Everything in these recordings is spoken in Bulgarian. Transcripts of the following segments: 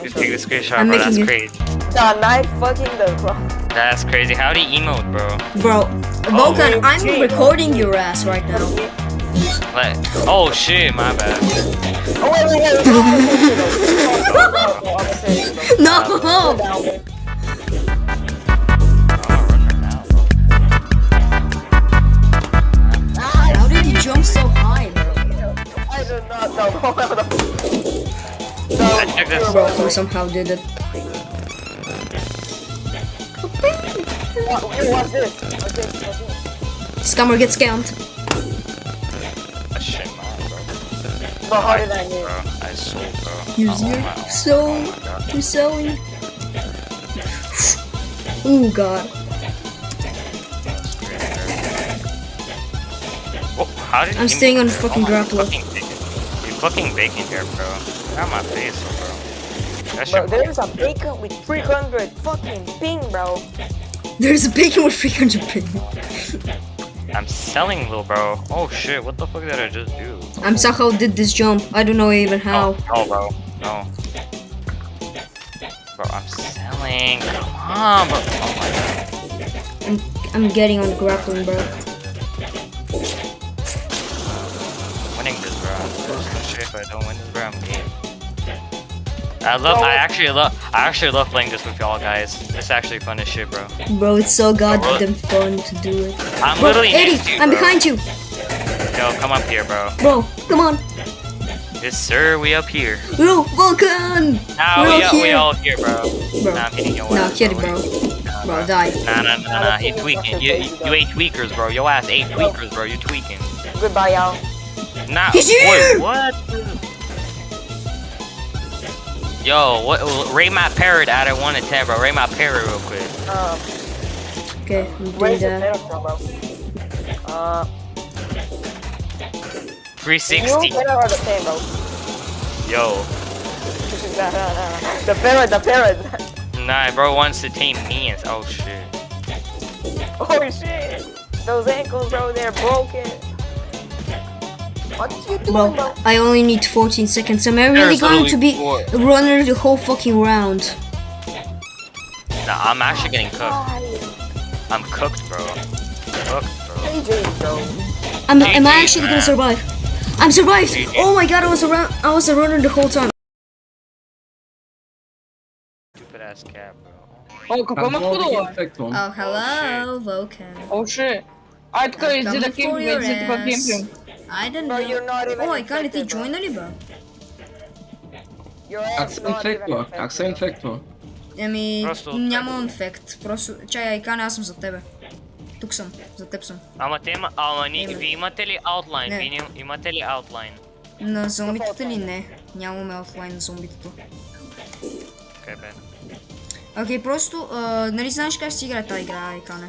Just take the screenshot, I'm bro. That's making it. crazy. The knife fucking the bro. That's crazy. How do you emote, bro? Bro, Vulcan, wait, I'm shit. recording your ass right now. Like, oh shit, my bad. Oh wait. I'm gonna say it, No! though. Down, man. How did you jump so high, bro? I do not know. Let's check this. Bro, who somehow did it. What's this? What's this? Scammer gets scammed. That shit, man, bro. Bro, how did I Bro, miss? I sold, bro. You're Oh, zero. my- So, oh my God. you're sewing. Oh god. That's crazy, bro. Oh, how did I'm you staying on emote? fucking Oh, grapple. You fucking bacon here, bro. Got my face, bro. That Bro, shit. there's a bacon with 300 fucking ping, bro. There's a bacon with 300 ping. I'm selling, little bro. Oh shit, what the fuck did I just do? I'm somehow did this jump. I don't know even how. No, bro. No. Bro, I'm selling. Come on, bro. Oh my god. I'm getting on grappling, bro. Winning this, bro. Shit, if I don't win this, bro, I'm game. I actually love playing this with y'all guys. It's actually fun as shit, bro. Bro, it's so goddamn fun to do it. I'm Bro, literally Eddie, next to you, I'm bro. behind you. Yo, come up here, bro. Bro, come on. Yes, sir, we up here. Bro, Vulcan. Nah, We're we up here. all here, bro. Bro, Nah, I'm hitting your nah, ass, kidding, bro. Nah, Bro, die. Nah, he tweaking. You ate tweakers, bro. Your ass ate tweakers, bro. You tweaking. Goodbye, y'all. Nah, He's here! wait, what? Yo, what? Rate my parrot out of 1 to 10, bro. Rate my parrot real quick. Okay, we Where's did the that. better from, bro? 360. You better are the same, bro. Yo, The parrot. nah, bro wants to tame me and oh shit. Oh shit. Those ankles, bro, they're broken. What you doing, Bro, bro? I only need 14 seconds. Am I really There's going to be literally runner the whole fucking round? Nah, I'm actually getting cooked. Why? I'm cooked, bro. Cooked, bro. AJ, bro. Am GG, I actually gonna man. survive? I'm survived! GG. Oh my god, I was a runner the whole time. Stupid ass cat, bro. О, какой махудо? Oh, hello, Vulcan. О, shit. А, такой, Coming где-то for your кемпинг, где-то ass. кемпинг. I don't Bro, you're not know. even Oh, I can't infected, let join ali, bro. Your Как ass се not even инфектва? Как се infected, инфектва? Еми, Просто нямам ефект. Просто, чай, Айкане, аз съм за тебе. Тук съм, за теб съм. Ама вие имате ли аутлайн? Не. Вие имате ли аутлайн? На зомбитата ли? Не. Нямаме офлайн на зомбитата. Окей, бе. Окей, просто, нали знаеш как си играе тази игра, Айкане?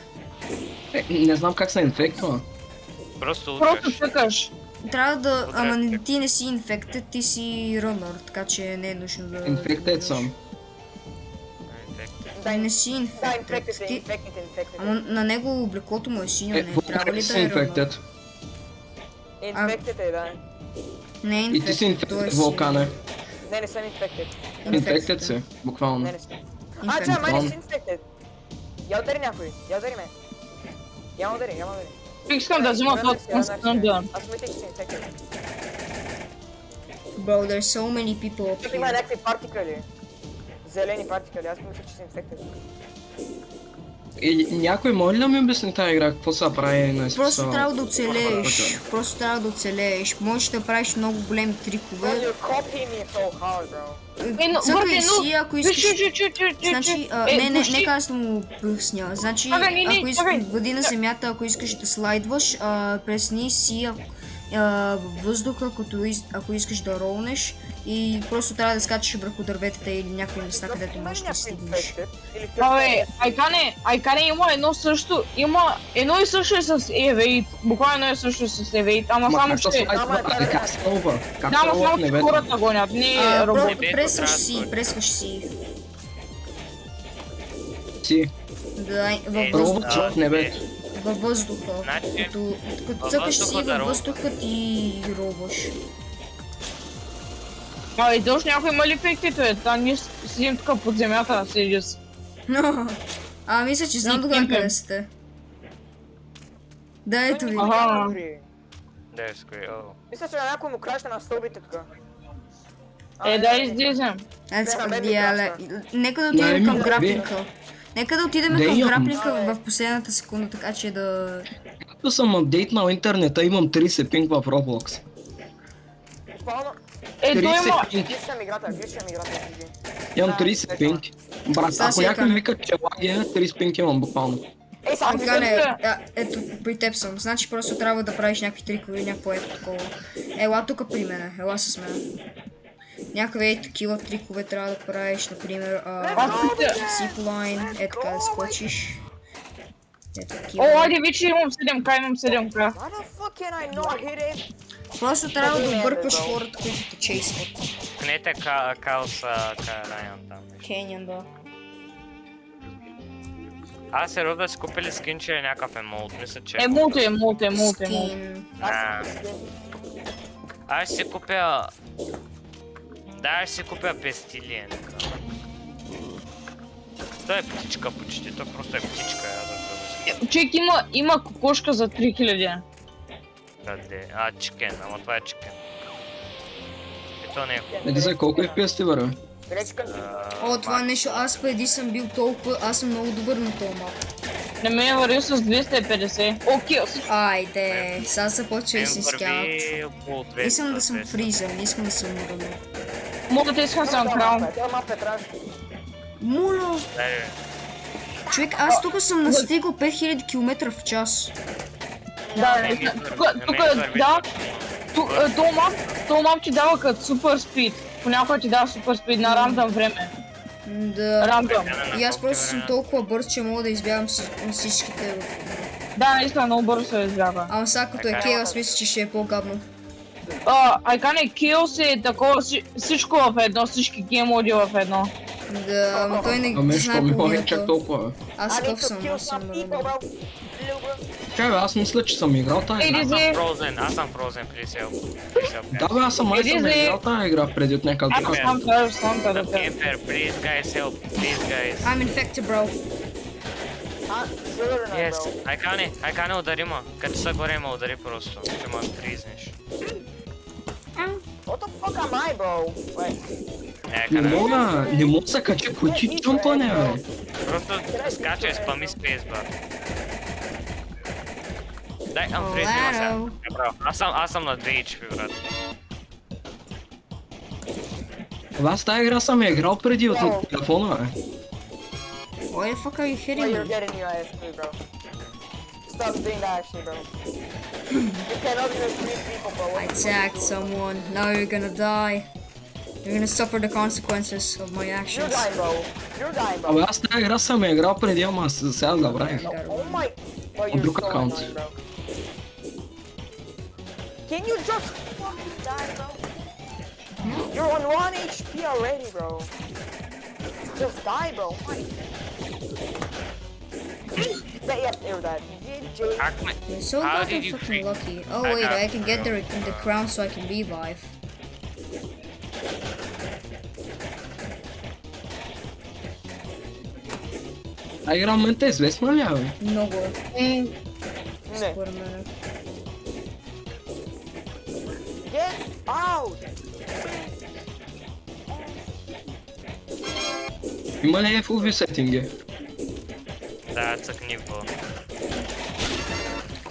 Не знам как се инфектва. Просто Просто удряш. цъкаш. Трябва да, Добре. ама ти не си инфектед, ти си рънър, така че не е нужно да... Infected съм. Ти не си Да, инфектед. infected, Ти... infected. Ама на него облеклото му е синьо, не трябва Как ли си да е рънър? infected? Infected е, да. Не е И ти си инфектед, той е infected, синьо. Вулкане. Не съм infected. Infected си, буквално. Не съм. А, ча, май не си infected. Я удари някой, я удари ме. Я удари. Искам да взема това, константно да. Аз мисля, че си infected. Bro, there's so many people up Тук има here. някакви партикали. Зелени партикали, аз мисля, че си infected. И някой може ли да ми обясни тази игра? Какво са прави на Просто смисъл? трябва да оцелееш. Просто трябва да оцелееш. Можеш да правиш много големи Bro, трикове. you're copying me so hard, bro. Цъкай си, ако искаш. Значи, не, пуши. нека аз да му обясня. Значи, Абе, не, ако искаш, абе. бъди на земята, ако искаш да слайдваш, пресни си във въздуха, ако искаш да ролнеш и просто трябва да скачаш върху дърветата или някои места, където можеш да стигнеш. Абе, Айкане има едно и също е с Евейт. Буквално едно и също е с Евейт, ама само Как се че... слайдва? Как се ролва? Как Да, се ама ролва в само че небето? хората гонят, не робот. Небето Прескаш трябва си, да прескаш си. Си. Да, във Ролва въздуха. в небето. Във въздуха. Значи, Като във цъкаш си въздуха да във ролваш. въздуха ти робваш. А, и точно някой има ли фейктите? Та ние седим тук под земята, сериус. Но, мисля, че знам до къде сте. Да, ето ви. Аха. There's great. Oh. Мисля, че на някой му краща на стълбите тук. Да излезем. Ето на мен ми видяле. краща. Нека да отидем към Дай ми, граплинка. Нека да отидем Да към имам. граплинка в последната секунда, така че да... Като съм апдейтнал интернета, имам 30 пинг в Roblox. Буквално, Той 30 има... пинг. гличам играта, GG. Имам 30 пинг. Брат, Сега ако си някой екана. ми вика, че лаги е, 30 пинг имам буквално. Ей, само ти Така не, се... ето при теб съм. Значи просто трябва да правиш някакви трикове или някакво ето такова. Ела тук при мене, ела с мен. Някакви ето такива трикове трябва да правиш, например, zipline, ето така да скочиш. Ето такива. О, айде вече имам 7к, имам 7к. Why the fuck can I not hit it? Просто трябва да объркаш хората, които те чействат. Пнете Каос Райан там. Кенян, да. Аз се рода си купили скин, че е някакъв емолт. Мисля, че... Емулт. Скин. А, аз ще си купя... Да, аз ще си купя пестилиен. Той е птичка почти, той просто е птичка, аз да го Човек има кокошка за 3000. къде. Чикен, ама това е чикен. И то не е хубаво. Еди за колко FPS ти бе? Гречка. О, това нещо, аз преди съм бил толкова, аз съм много добър на този мап. На мен върви с 250. О, килс. Айде, сега започва истински ад. Върви около 200. Искам да съм фризър, не искам да съм мурано. Мога да искам съм краун. Това мапа е траш. Муро! Човек, аз тук съм настигал 5000 км в час. Да, тук, да. То мап ти дава като супер спид. Понякога ти дава супер спид на рандъм време. Да. Рандъм. И аз просто съм толкова бърз, че мога да избягам с всичките. Да, наистина много бързо се избяга. Ама сега като е Chaos, мисля, че ще е по-гадно. Айкане Chaos е такова всичко в едно, всички геймоди в едно. Да, ама той не Ами, знае що ми лаги чак половината. толкова? Аз I need такъв to съм, kill аз съм some мурано. people, bro. Чай бе, аз мисля, че съм играл тази игра. Аз съм фрозен, please help. Да бе, аз съм играл тази игра преди от някакъв Аз друг. сам да Camper, please guys help, please guys. I'm infected, bro. Сигурно е, Yes, bro. Айкане удари ма. Като са горе ма удари просто. Ще ма тризнеш. What the fuck am I, bro? Wait. Не мога да се кача, кой ти чумпане бе? Просто скачай, спами спейсбар. Дай, фризни ма сега. Ларо. Браво. Аз съм на 2 HP, брат. Аз тази игра съм я играл преди от телефона бе. Why the fuck are you Oh, hitting you're me? getting your ass too, bro. Stop doing that shit, bro. You cannot even treat people, bro. I attacked someone. Now you're gonna die. You're gonna suffer the consequences of my You're actions. dying, bro. You're dying, bro. Абе аз тази игра съм я играл преди, ама сега забравих. Oh my... Bro, you're Друг so аккаунт. annoying, bro. Can you just fucking die, bro? You're on 1 HP already, bro. Just die, bro. Why? Yep, you're dead. GG. Ахме. You're so How goddamn did you fucking treat- lucky. Oh I wait, got I can get you. the crown so I can revive. Тази игра в момента е известна ли бе? Много е, Не. според мен. Get out! Има ли FOV сетинги? Да, цъкни в.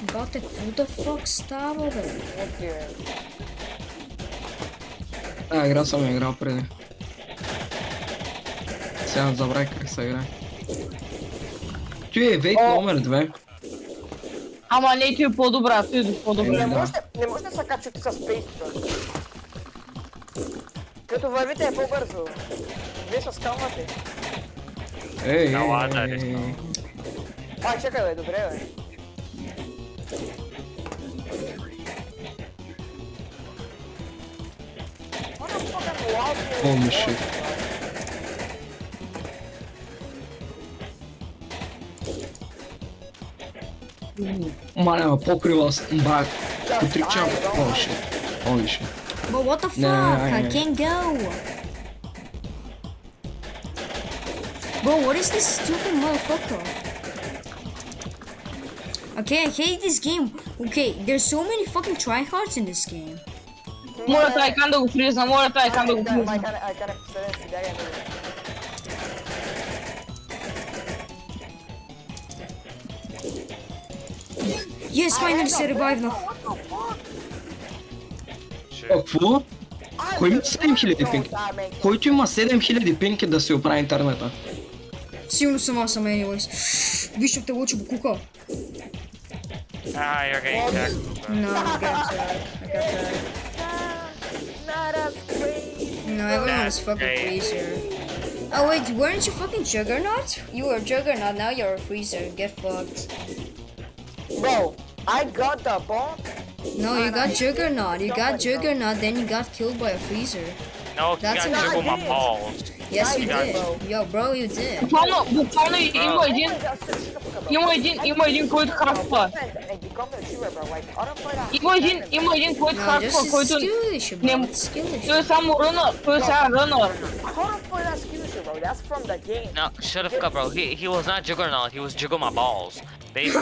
Бате, какво да fuck става, бе? Okay. Тази игра съм я играл преди. Сега забравих как се играе. Той е вейт номер 2. Ама не, ти е по-добра, ти е по-добра. Да. Не може да се качвате с спейс, бро. Като вървите е по-бързо. Вие се скалвате. Ей, На лада, ей, ресно. Ай, чакай, бе, добре, бе. What the fuck am I walking? Holy shit. Маля, покрива с... Брак. Just Отричам. die, bro. Holy shit. Holy shit. But what the fuck? Nah, I can't go. Bro, what is this stupid motherfucker? Okay, I hate this game. Okay, there's so many fucking tryhards in this game. Mora taj kan da go frizna, mora taj kan da go frizna. I gotta sit there and Yes, finally survived now. What the fuck? Какво? Кой има 7000 пинг? Който има 7000 пинг да си оправи интернета? Силно съм аз, anyways. Виж, те лучи букука. Ah, you're getting jacked. No, I got that. Not as crazy. No, everyone is That's fucking great. freezer. Oh wait, weren't you fucking Juggernaut? You were Juggernaut, now you're a freezer. Get fucked. Bro, I got the bomb. No, you got Juggernaut. You got Juggernaut, then you got killed by a freezer. No, he That's got a- jiggle my I did. balls. Yes, you got did. you. Yo, bro, you did. Буквално има един, който хаква. Има един, който No, хаква, just който skillish, bro. не... It's skillish. Той е само рънър, той е сега рънър. Bro, that's from the game. No, shut the fuck up, bro. He was not Juggernaut. He was jiggle my balls. Baby.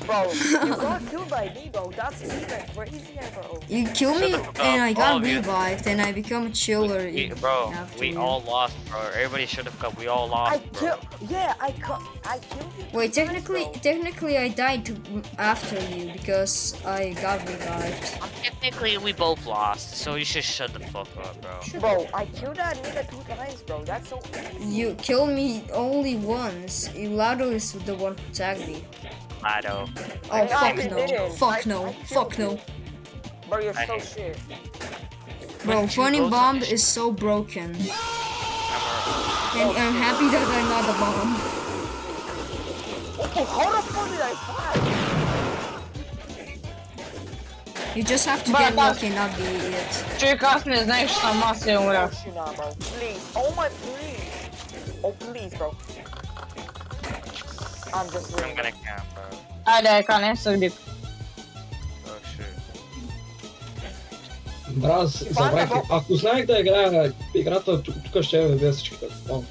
Bro, you got killed by me, bro. That's even crazier, bro. You kill me Shut the fuck and up, I all got of you. revived and I become a chiller. Bro, after we you. all lost, bro. Everybody shut the fuck up. We all lost, I bro. killed. Yeah, I killed you. Wait, twice, technically I died after you because I got revived. Technically, we both lost, so you should shut the fuck up, bro. bro. I killed that nigga 2 times, bro. That's so easy. You killed me only once. Lado is the one who tagged me. Lado. Oh, No, fuck he no. didn't. Fuck I no. killed Fuck you. no. Bro, you're I so hate shit. Bro, When you Funny go to Bomb the is so broken. And I'm happy that I'm not the bomb. Oh, how the fuck did I fight? You just have to But get that's- lucky, not be it. Човек, аз не знаеш, че съм аз се умрях. Oh, shit, nah, bro. Please. Oh my, please. Oh, please, bro. I'm just I'm gonna camp, bro. Айде, кане, съгди. Oh shit. Брат, забравих. Ако знаех да играя играта, тук ще я бе всичките. О,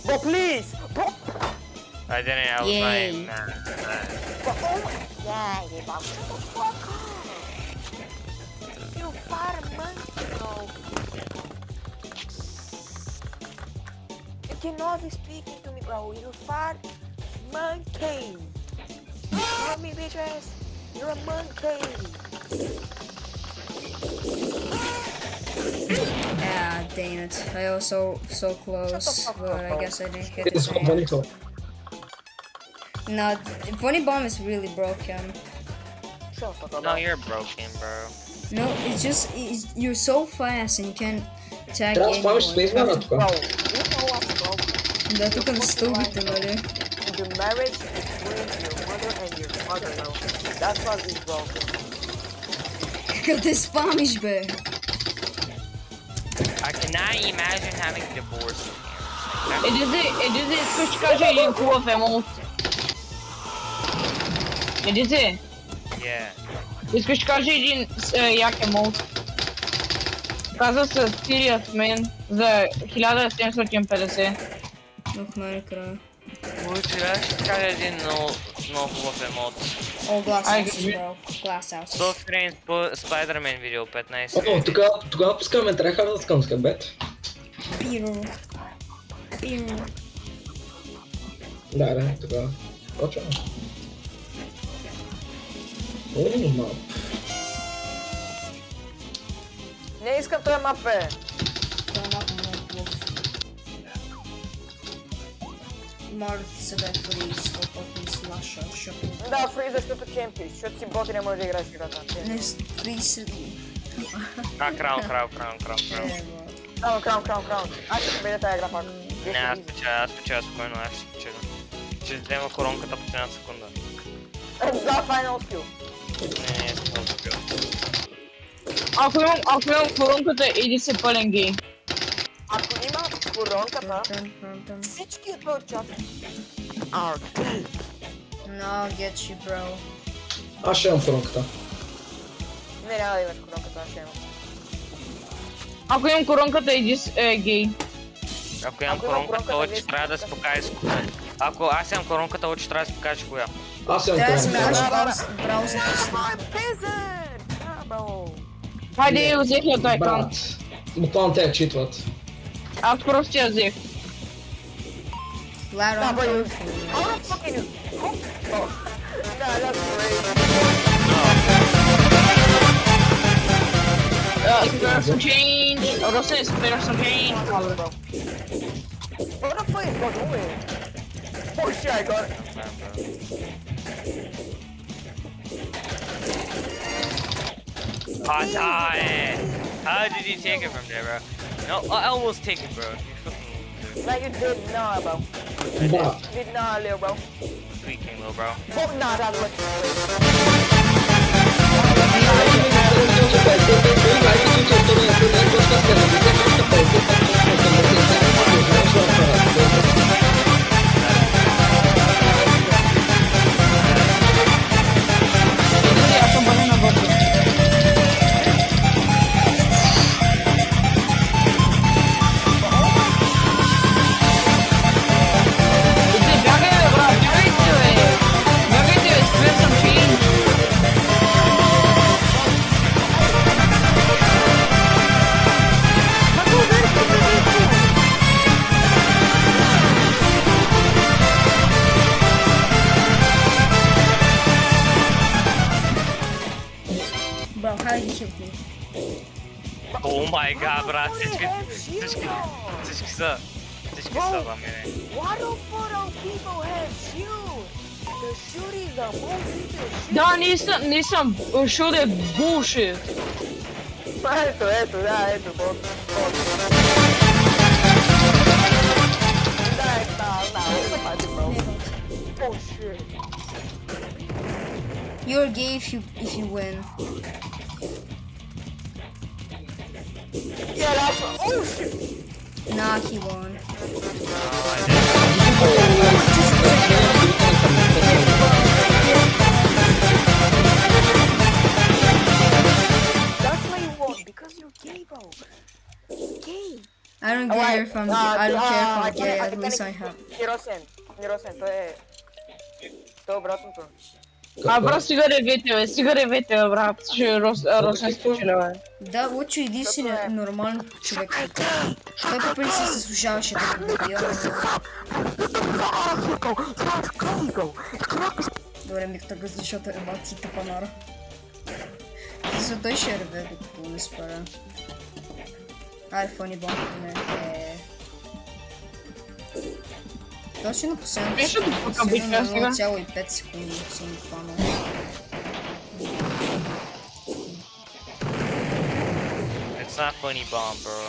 Bro, please. Bro, I didn't. I was Yay. like, nah. bro, oh my. Yeah, yeah, bro. Shut the fuck up. You fat monkey, bro. You cannot be speaking to me, bro. You fat monkey. You heard me, bitch ass? You're a monkey. Ah, dang it. I was so close, but I guess I didn't hit it's it. company. No, Funny Bomb is really broken. Shut the fuck up. No, bro. you're broken, bro. No, you're so fast and you can't tag Трябва да спаваш anyone. спейсбара тук. Bro, you know what, bro? Да, тук на стълбите, нали? The marriage between your mother and your father, bro. That's what is broken. Къде спамиш, бе? I cannot imagine having divorce. Едизи, искаш да кажа един хубав емот. Едизи, Yeah. искаш да кажа един як емот. Казва се Serious Man за 1750. Ох, майкра. Лучше ще кажа един много хубав емот. О, Glass Ай, House, кажи. bro. Glass House. Softframe Spider-Man видео 15 О, минути. тогава пускаме трехарда с към скъбет. Пиро. Пиро. Да, тогава. Почваме. О, мап. Не искам този мап, бе. Това е малко много хубав. Може да се бе фриз, колкото слаша, защото... Да, фриз, защото кемпиш, защото си бот и не можеш да играеш играта. Не, фриз... А, краун. Е, бро. Краун. Аз ще победя тази игра пак. Не, аз спечеля спокойно, аз ще спечеля. Ще взема коронката по една секунда. Да, final skill. Не, съм успел. Ако имам коронката, иди се пълен гей. Ако има коронката, Dun. всички от този чат are gay. No, I'll get you, bro. Аз ще имам коронката. Не, няма да имаш коронка, това ще има. Ако имам коронката, иди с гей. Ако имам Ако имам коронката, коронката, че трябва да се покажеш с коя. Ако аз имам коронката, че трябва да се покажеш коя. Аз имам Трябва да коронка. сменяш браузър. Peasant! Ah, bro. Хайде, я взех я той аккаунт. Брат, буквално те читват. Аз просто я взех. Lara. Nah, bro, you... How the fuck can you... Oh. Nah, that's crazy. Spare some change. Rosé, spare some change. Bro. What the fuck is going on? Oh shit, I got it. Hot die! How did you take it from there, bro? No, I almost take it, bro. You fucking Like you did not, bro. Брат, Did not, little bro. tweaking, little bro. Oh, nah, that's what... Я там болю на боку. Иди, бегай, брат, бегайте, spare some change. Bro, how did you hit me? Oh my god, брат, всички са за мене. Why the fuck don't people have shoes? The shooties are most recent Да, nisam, shoot je bullshit. Ето, да, ето, бот. Да, съпати, бро. Oh shit. You're gay if you win. Yeah, that's... Oh shit. Nah, he won. That's why you won, because you're gay, bro. Gay. I don't care if I'm I don't care if I'm gay, at least I have. Ниросен, той е... Той е обратното. Брат, стига ревете, брат, че Росен спечелява. Да, Лъчо, иди си нормален човек. Той по принцип се заслужаваше да го убия. Добре, ми така защото е малки тъпанара. За той ще реве, докато не спара. Айде, фъни бомб, не. Точно на последното Беше го тука битка сега. 0,5 секунди съм хванал. It's not funny bomb, bro.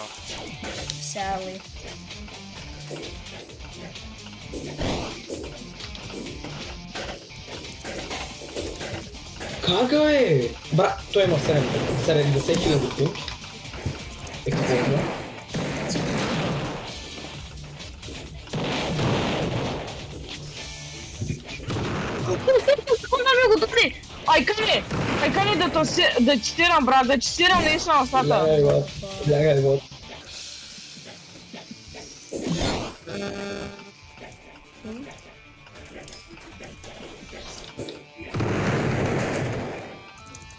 Sadly. Кага е? Брат, той има 70 хиляди пинг. Какво има? Айкане да цитирам, брат, да цитирам наистина на стата. Лягай, вот.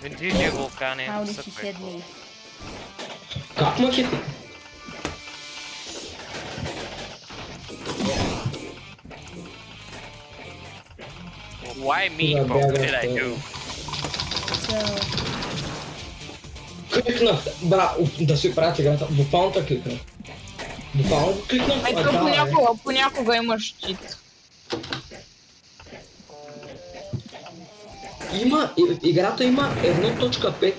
GG, Вулкане. How did he hit me? Как ма хити? Why me, bro? What did I do? So, Кликнах, бра, да си правят играта, буквално те кликнах. Буквално го кликнах, Ай, а да, понякога имаш щит. Играта има 1.5 тик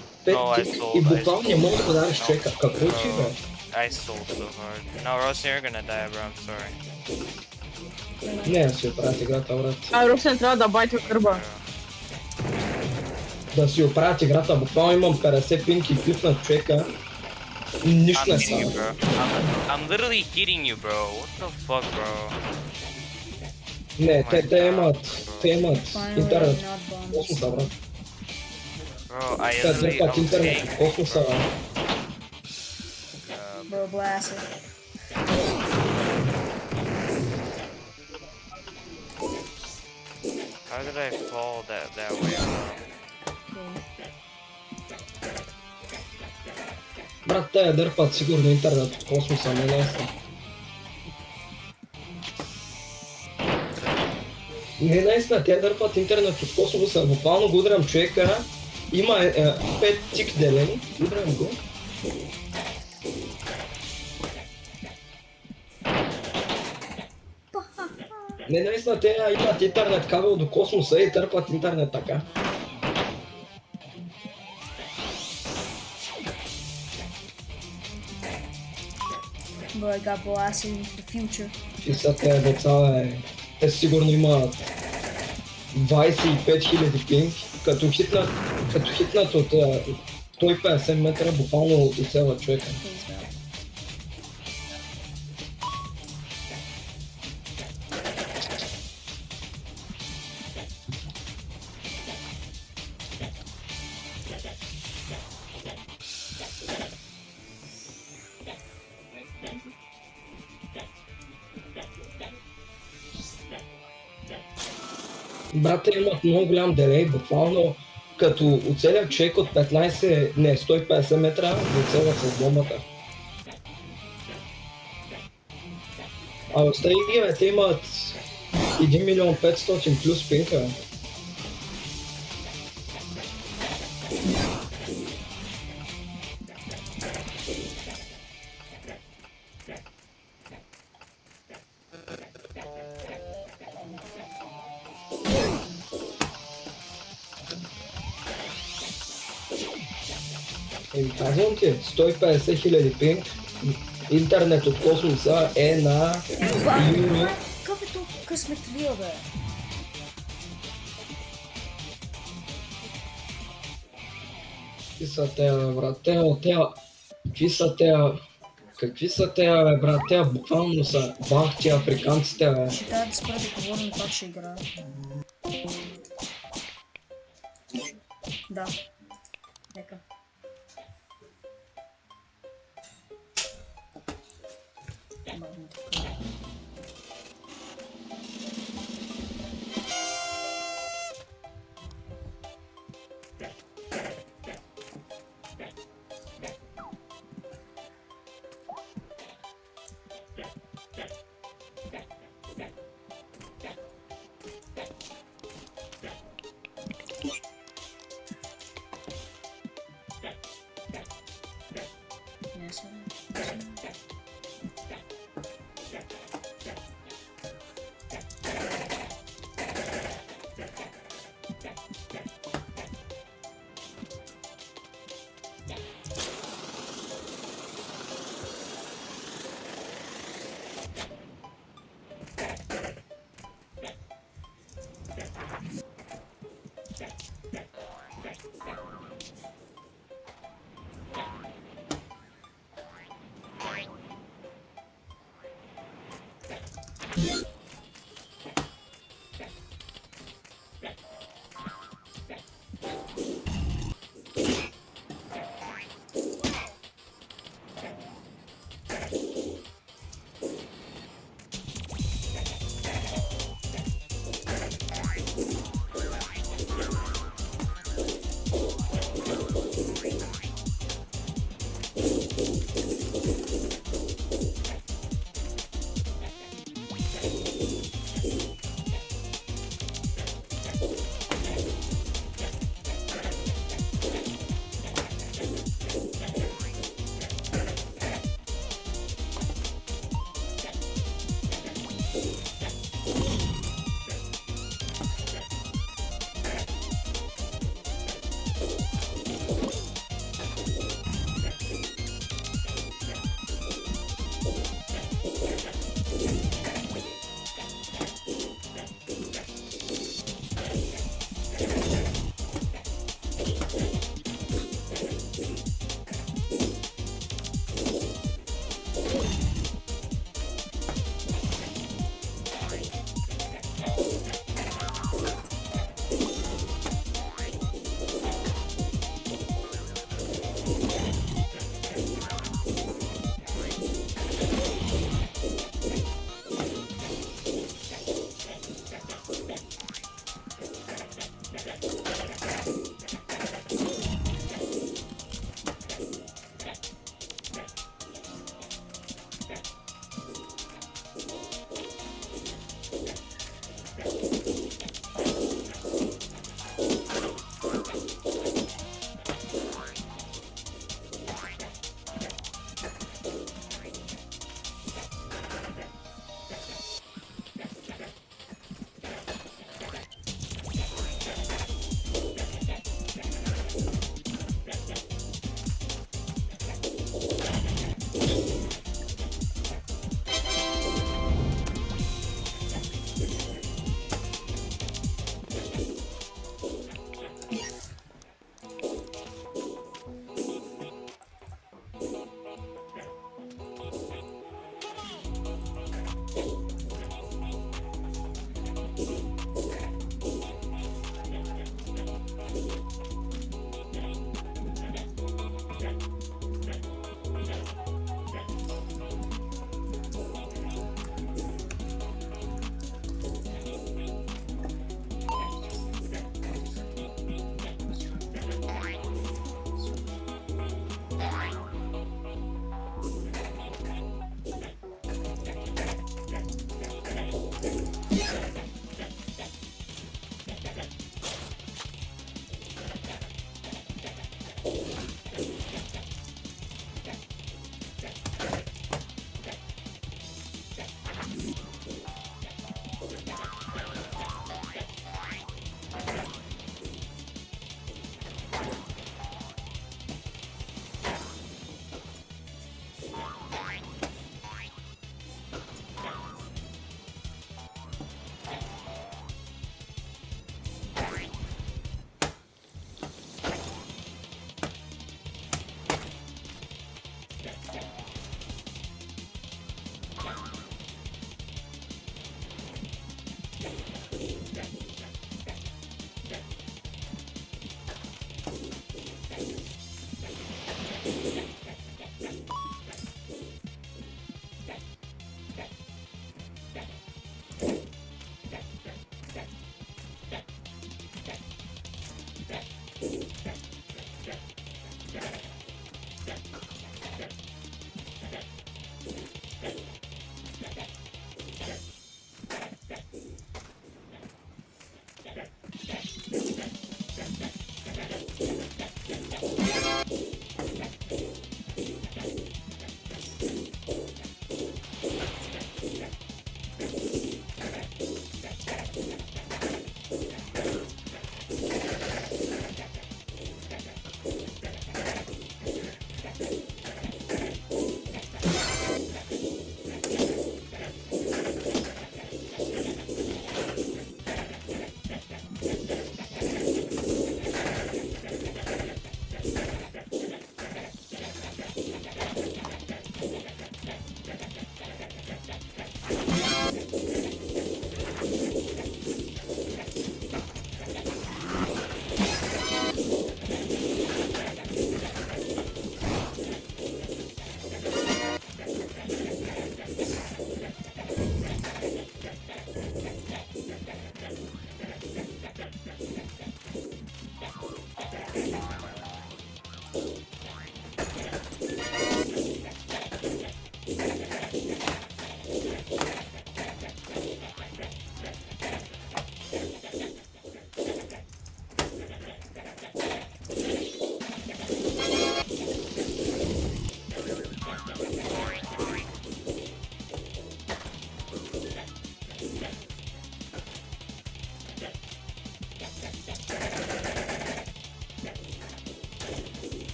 и буквално не мога да подариш човека. Какво ти бе? I sold so hard. No, Rossi, you're gonna die, bro. I'm sorry. Не, да си оправят играта, брат. Русен трябва да байте кърба. Да си оправят играта, буквално имам 50 пинки и кликнах човека. Нищо I'm не hitting you, става. bro. I'm literally hitting you, bro. What the fuck, bro? Не, те имат finally интернет. not bombs. Космоса, брат. Bro, I Kad literally drpat am internet saying, od kosmosa, Bro, blast it. how did I fall that way around? Брат, те дърпат сигурно интернет от космоса, не наистина. Не наистина, те дърпат интернет от космоса, буквално го удрям човека, има 5 тик делени, удрям го. Не наистина, те имат интернет кабел до космоса и дърпат интернет така. Bro, I got blasted into the future. И са тези деца, бе. Те сигурно имат 25 000 пинг, като хитнат от 150 метра, буквално оцелват човека. Please, bro. Брат, те имат много голям делей, буквално като оцелят човек от 150 метра, оцелват с бомбата. А остави ги, бе, те имат 1 милион 500 плюс пинка. Казвам ти, 150 000 пинг, интернет от космоса е на юро. Какъв е толкова късметлия, бе? Какви са те, брат? Какви са те, бе, брат? Те буквално са бахти африканците, бе. Ще трябва да спра да говорим, пак ще играя. Да. Нека. Бавно така. Yes,